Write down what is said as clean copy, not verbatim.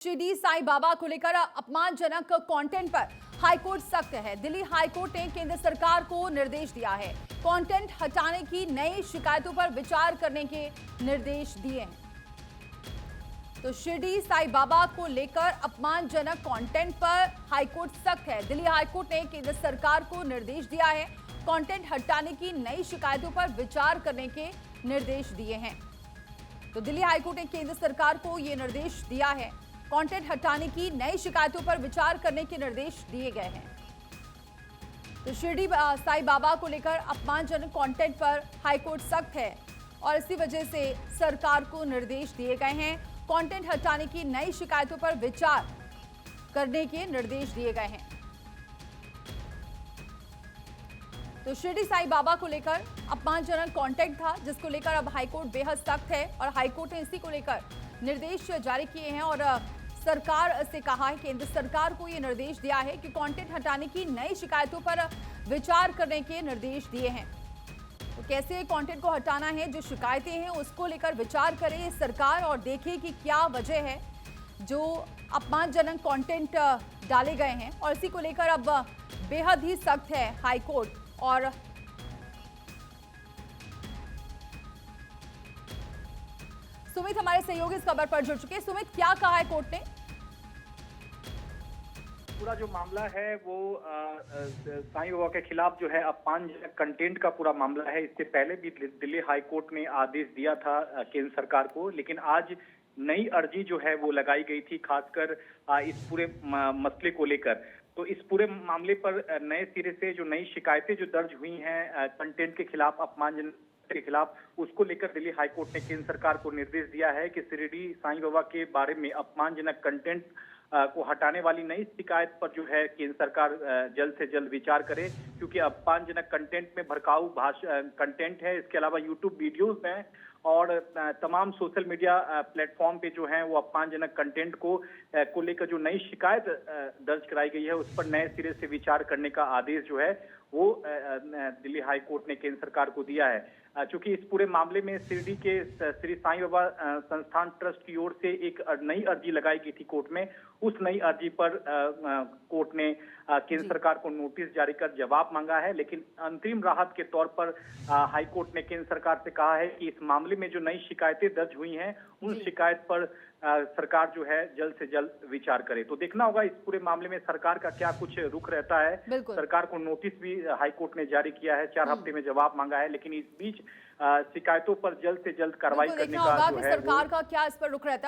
शिरडी साईं बाबा को लेकर अपमानजनक कंटेंट पर हाईकोर्ट सख्त है। दिल्ली हाईकोर्ट ने केंद्र सरकार को निर्देश दिया है। कंटेंट हटाने की नई शिकायतों पर विचार करने के निर्देश दिए हैं। तो शिरडी साईं बाबा को लेकर अपमानजनक कंटेंट पर हाईकोर्ट सख्त है। दिल्ली हाईकोर्ट ने केंद्र सरकार को निर्देश दिया है। कंटेंट हटाने की नई शिकायतों पर विचार करने के निर्देश दिए हैं। तो दिल्ली हाईकोर्ट ने केंद्र सरकार को यह निर्देश दिया है। कंटेंट हटाने की नई शिकायतों पर विचार करने के निर्देश दिए गए हैं। तो शिरडी साईं बाबा को लेकर अपमानजनक कंटेंट पर हाईकोर्ट सख्त है और इसी वजह से सरकार को निर्देश दिए गए हैं। कंटेंट हटाने की नई शिकायतों पर विचार करने के निर्देश दिए गए हैं। तो शिरडी साईं बाबा को लेकर अपमानजनक कंटेंट था, जिसको लेकर अब हाईकोर्ट बेहद सख्त है और हाईकोर्ट ने इसी को लेकर निर्देश जारी किए हैं और सरकार से कहा है, केंद्र सरकार को यह निर्देश दिया है कि कंटेंट हटाने की नई शिकायतों पर विचार करने के निर्देश दिए हैं। तो कैसे कंटेंट को हटाना है, जो शिकायतें हैं उसको लेकर विचार करे सरकार और देखे कि क्या वजह है जो अपमानजनक कंटेंट डाले गए हैं। और इसी को लेकर अब बेहद ही सख्त है हाईकोर्ट। और सुमित हमारे सहयोगी इस खबर पर जुड़ चुके हैं। सुमित, क्या कहा है कोर्ट ने? पूरा जो मामला है वो साईं बाबा के खिलाफ जो है अपमानजनक कंटेंट का पूरा मामला है। इससे पहले भी दिल्ली हाई कोर्ट ने आदेश दिया था केंद्र सरकार को, लेकिन आज नई अर्जी जो है वो लगाई गई थी, खासकर इस पूरे मसले को लेकर। तो इस पूरे मामले पर नए सिरे से जो नई शिकायतें जो दर्ज हुई हैं कंटेंट के खिलाफ, अपमानजनक के खिलाफ, उसको लेकर दिल्ली हाईकोर्ट ने केंद्र सरकार को निर्देश दिया है कि शिरडी साईं बाबा के बारे में अपमानजनक कंटेंट को हटाने वाली नई शिकायत पर जो है केंद्र सरकार जल्द से जल्द विचार करे, क्योंकि अपमानजनक कंटेंट में भड़काऊ कंटेंट है। इसके अलावा यूट्यूब वीडियोस हैं और तमाम सोशल मीडिया प्लेटफॉर्म पे जो है वो अपमानजनक कंटेंट को लेकर जो नई शिकायत दर्ज कराई गई है, उस पर नए सिरे से विचार करने का आदेश जो है वो दिल्ली हाई कोर्ट ने केंद्र सरकार को दिया है। चूंकि इस पूरे मामले में शिरडी के श्री साईं बाबा संस्थान ट्रस्ट की ओर से एक नई अर्जी लगाई गई थी कोर्ट में। उस नई अर्जी पर कोर्ट ने केंद्र सरकार को नोटिस जारी कर जवाब मांगा है, लेकिन अंतरिम राहत के तौर पर हाई कोर्ट ने केंद्र सरकार से कहा है कि इस मामले में जो नई शिकायतें दर्ज हुई हैं, उन शिकायत पर सरकार जो है जल्द से जल्द विचार करे। तो देखना होगा इस पूरे मामले में सरकार का क्या कुछ रुख रहता है। सरकार को नोटिस भी हाईकोर्ट ने जारी किया है, 4 हफ्ते में जवाब मांगा है, लेकिन इस बीच शिकायतों पर जल्द से जल्द कार्रवाई करने का जो है सरकार का क्या इस पर रुख रहता है।